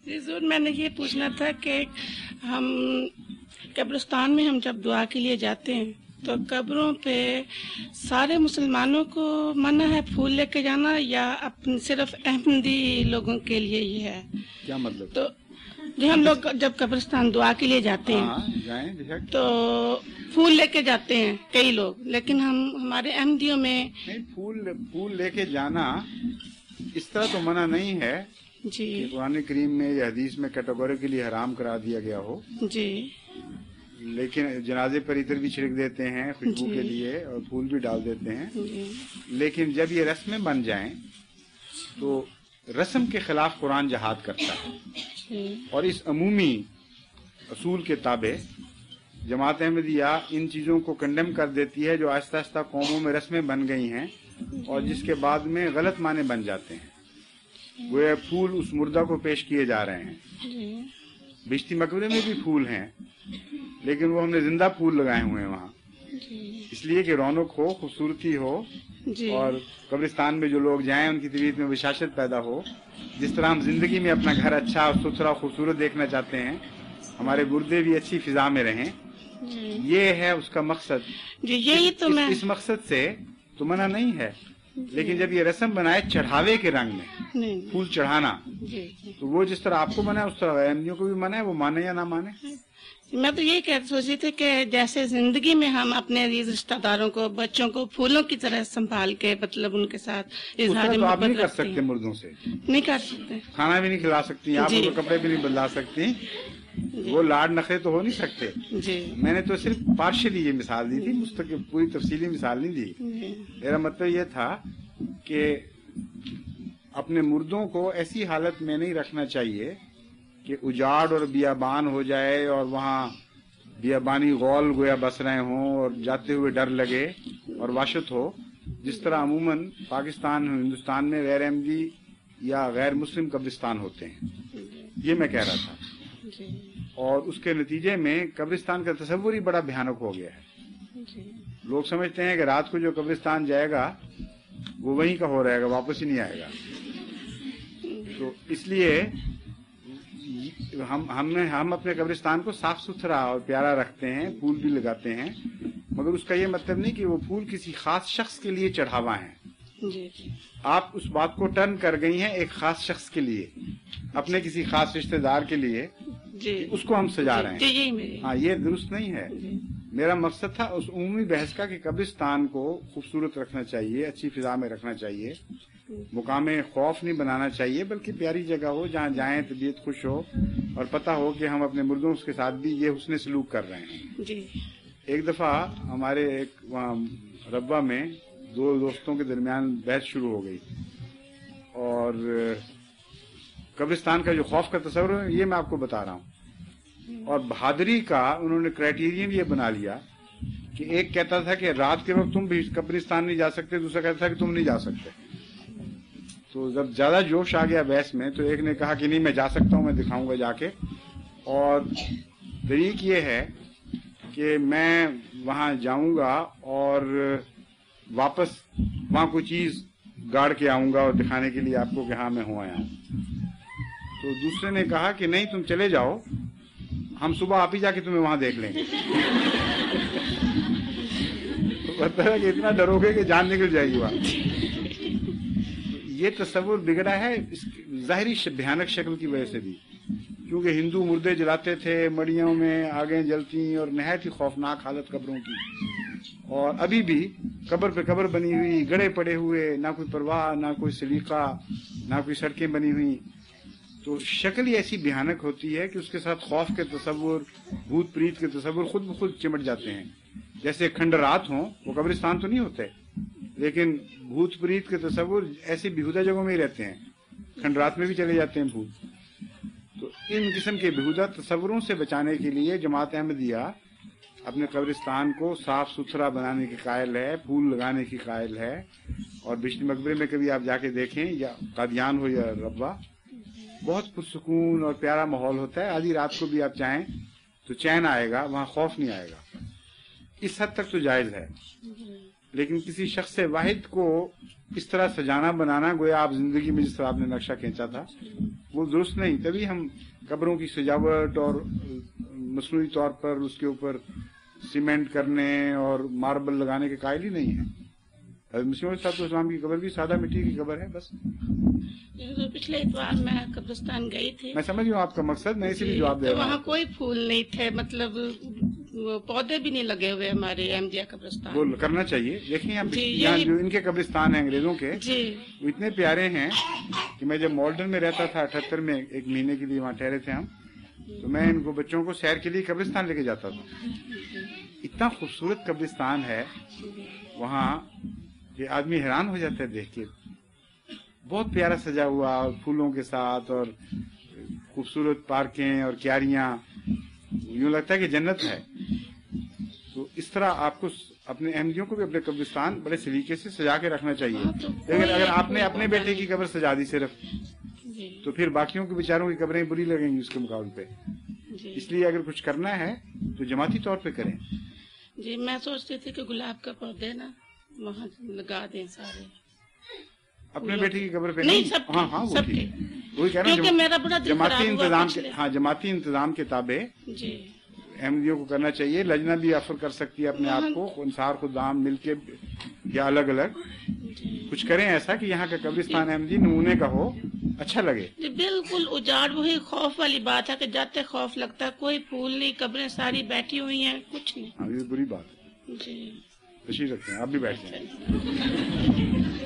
جی ضرور، میں نے یہ پوچھنا تھا کہ ہم قبرستان میں ہم جب دعا کے لیے جاتے ہیں تو قبروں پہ سارے مسلمانوں کو منع ہے پھول لے کے جانا، یا صرف احمدی لوگوں کے لیے یہ ہے؟ کیا مطلب؟ تو جو ہم لوگ جب قبرستان دعا کے لیے جاتے ہیں جائیں تو پھول لے کے جاتے ہیں کئی لوگ، لیکن ہمارے احمدیوں میں نہیں، پھول لے کے جانا اس طرح تو منع نہیں ہے جی کہ قرآن کریم میں یا حدیث میں کیٹیگوریکلی حرام کرا دیا گیا ہو، جی لیکن جنازے پر عطر بھی چھڑک دیتے ہیں خوشبو کے لیے اور پھول بھی ڈال دیتے ہیں، جی لیکن جب یہ رسمیں بن جائیں تو رسم کے خلاف قرآن جہاد کرتا ہے، جی اور اس عمومی اصول کے تابع جماعت احمدیہ ان چیزوں کو کنڈیم کر دیتی ہے جو آہستہ آہستہ قوموں میں رسمیں بن گئی ہیں اور جس کے بعد میں غلط معنی بن جاتے ہیں، وہ پھول اس مردہ کو پیش کیے جا رہے ہیں۔ جی بشتی مقبرے میں بھی پھول ہیں لیکن وہ ہم نے زندہ پھول لگائے ہوئے ہیں وہاں، اس لیے کہ رونق ہو، خوبصورتی ہو، جی اور قبرستان میں جو لوگ جائیں ان کی طبیعت میں بشاشت پیدا ہو۔ جس طرح ہم زندگی میں اپنا گھر اچھا اور ستھرا خوبصورت دیکھنا چاہتے ہیں، ہمارے گردے بھی اچھی فضا میں رہیں، یہ ہے اس کا مقصد۔ جی یہی تو میں اس مقصد سے تو منع نہیں ہے، لیکن جب یہ رسم بنائے چڑھاوے کے رنگ میں نہیں پھول چڑھانا، جی تو وہ جس طرح آپ کو منع ہے اس طرح احمدیوں کو بھی منع ہے، وہ مانے یا نہ مانے۔ میں تو یہی سوچی تھی کہ جیسے زندگی میں ہم اپنے رشتہ داروں کو، بچوں کو پھولوں کی طرح سنبھال کے مطلب ان کے ساتھ اس اظہار طرح تو آپ نہیں محبت کر رکھتے سکتے ہیں۔ مردوں سے، نہیں کر سکتے، کھانا بھی نہیں کھلا سکتی آپ، جی۔ ان کو کپڑے بھی نہیں بدلا سکتی، وہ لاڈ نخرے تو ہو نہیں سکتے۔ جی میں نے تو صرف پارشلی یہ مثال دی تھی، مستقل پوری تفصیلی مثال نہیں دی۔ جی میرا مطلب یہ تھا کہ اپنے مردوں کو ایسی حالت میں نہیں رکھنا چاہیے کہ اجاڑ اور بیابان ہو جائے اور وہاں بیابانی غول گویا بس رہے ہوں اور جاتے ہوئے ڈر لگے اور وحشت ہو، جس طرح عموماً پاکستان ہندوستان میں غیر احمدی یا غیر مسلم قبرستان ہوتے ہیں، یہ میں کہہ رہا تھا۔ جی اور اس کے نتیجے میں قبرستان کا تصور ہی بڑا بھیانک ہو گیا ہے۔ جی لوگ سمجھتے ہیں کہ رات کو جو قبرستان جائے گا وہ وہیں کا ہو رہے گا، واپس ہی نہیں آئے گا۔ تو اس لیے ہم اپنے قبرستان کو صاف ستھرا اور پیارا رکھتے ہیں، پھول بھی لگاتے ہیں، مگر اس کا یہ مطلب نہیں کہ وہ پھول کسی خاص شخص کے لیے چڑھاوا ہیں۔ جی جی آپ اس بات کو ٹرن کر گئی ہیں ایک خاص شخص کے لیے، اپنے کسی خاص رشتہ دار کے لیے، جی اس کو ہم سجا رہے جی ہیں۔ یہی میری ہاں، یہ درست نہیں ہے۔ جی میرا مقصد تھا اس عمومی بحث کا کہ قبرستان کو خوبصورت رکھنا چاہیے، اچھی فضا میں رکھنا چاہیے، مقام خوف نہیں بنانا چاہیے، بلکہ پیاری جگہ ہو جہاں جائیں طبیعت خوش ہو اور پتہ ہو کہ ہم اپنے مردوں کے ساتھ بھی یہ حسن سلوک کر رہے ہیں۔ جی ایک دفعہ ہمارے وہاں ربوہ میں دو دوستوں کے درمیان بحث شروع ہو گئی، اور قبرستان کا جو خوف کا تصور ہے یہ میں آپ کو بتا رہا ہوں، اور بہادری کا انہوں نے کرائٹیرین یہ بنا لیا کہ ایک کہتا تھا کہ رات کے وقت تم بھی قبرستان نہیں جا سکتے، دوسرا کہتا تھا کہ تم نہیں جا سکتے۔ تو جب زیادہ جوش آ گیا بحث میں تو ایک نے کہا کہ نہیں میں جا سکتا ہوں، میں دکھاؤں گا جا کے، اور طریق یہ ہے کہ میں وہاں جاؤں گا اور واپس وہاں کوئی چیز گاڑ کے آؤں گا اور دکھانے کے لیے آپ کو کہ ہاں میں ہوں آیا ہوں۔ تو دوسرے نے کہا کہ نہیں تم چلے جاؤ، ہم صبح آپ ہی جا کے تمہیں وہاں دیکھ لیں گے۔ مطلب ہے کہ اتنا ڈرو گے کہ جان نکل جائے گی وہاں۔ یہ تصور بگڑا ہے اس ظاہری بھیانک شکل کی وجہ سے بھی، کیونکہ ہندو مردے جلاتے تھے، مڑیوں میں آگیں جلتی اور نہایت ہی خوفناک حالت قبروں کی، اور ابھی بھی قبر پہ قبر بنی ہوئی، گڑھے پڑے ہوئے، نہ کوئی پرواہ، نہ کوئی سلیقہ، نہ کوئی سڑکیں بنی ہوئی۔ تو شکل ہی ایسی بھیانک ہوتی ہے کہ اس کے ساتھ خوف کے تصور، بھوت پریت کے تصور خود بخود چمٹ جاتے ہیں۔ جیسے کھنڈرات ہوں، وہ قبرستان تو نہیں ہوتے، لیکن بھوت پریت کے تصور ایسی بیہودہ جگہوں میں ہی رہتے ہیں، کھنڈرات میں بھی چلے جاتے ہیں بھوت۔ تو ان قسم کے بیہودہ تصوروں سے بچانے کے لیے جماعت احمدیہ اپنے قبرستان کو صاف ستھرا بنانے کی قائل ہے، پھول لگانے کی قائل ہے، اور بشتی مقبرے میں کبھی آپ جا کے دیکھیں، یا قادیان ہو یا ربوہ، بہت پرسکون اور پیارا ماحول ہوتا ہے۔ آدھی رات کو بھی آپ چاہیں تو چین آئے گا، وہاں خوف نہیں آئے گا۔ اس حد تک تو جائز ہے، لیکن کسی شخص واحد کو اس طرح سجانا بنانا گویا آپ زندگی میں جس طرح آپ نے نقشہ کھینچا تھا وہ درست نہیں. تبھی ہم قبروں کی سجاوٹ اور مصنوعی طور پر اس کے اوپر سیمنٹ کرنے اور ماربل لگانے کے قائل ہی نہیں ہیں. حضرت مسیح موعود صاحب السلام کی قبر بھی سادہ مٹی کی قبر ہے بس. پچھلے اتوار میں قبرستان گئی تھی. میں سمجھ رہا ہوں آپ کا مقصد, میں اسی لیے جواب دے رہا ہوں. وہاں کوئی پھول نہیں تھے, مطلب پودے بھی نہیں لگے ہوئے ہمارے احمدیہ قبرستان. وہ کرنا چاہیے. دیکھیں اب یہاں جو ان کے قبرستان ہیں انگریزوں کے, وہ اتنے پیارے ہیں کہ میں جب مالٹن میں رہتا تھا 78 میں, ایک مہینے کے لیے وہاں ٹھہرے تھے ہم, تو میں ان کو بچوں کو سیر کے لیے قبرستان لے کے جاتا تھا. اتنا خوبصورت قبرستان ہے وہاں کہ آدمی حیران ہو جاتا ہے دیکھ کے. بہت پیارا سجا ہوا اور پھولوں کے ساتھ اور خوبصورت پارکیں اور کیاریاں, یوں لگتا ہے کہ جنت ہے. تو اس طرح آپ کو اپنے احمدیوں کو بھی اپنے قبرستان بڑے سلیقے سے سجا کے رکھنا چاہیے. لیکن اگر آپ نے اپنے بیٹے کی قبر سجا دی صرف, تو پھر باقیوں کے بیچاروں کی قبریں بری لگیں گی اس کے مقابلے پہ. اس لیے اگر کچھ کرنا ہے تو جماعتی طور پہ کریں. جی میں سوچتی تھی کہ گلاب کا پودے نا وہاں لگا دیں سارے. اپنے بیٹے کی قبر پہ نہیں, ہاں ہاں وہی کہہ رہا ہوں. جماعتی انتظام کے, ہاں جماعتی انتظام کے تابع احمدیوں کو کرنا چاہیے. لجنہ بھی آفر کر سکتی ہے اپنے آپ کو, انصار خدام مل کے یا الگ الگ کچھ کریں ایسا کہ یہاں کا قبرستان احمدی نمونے کا ہو, اچھا لگے. بالکل اجاڑ, وہی خوف والی بات ہے کہ جاتے خوف لگتا ہے. کوئی پھول نہیں, قبریں ساری بیٹھی ہوئی ہیں, کچھ نہیں. ہاں یہ بری بات ہے. جی تشریف رکھتے ہیں, آپ بھی بیٹھ جائیں.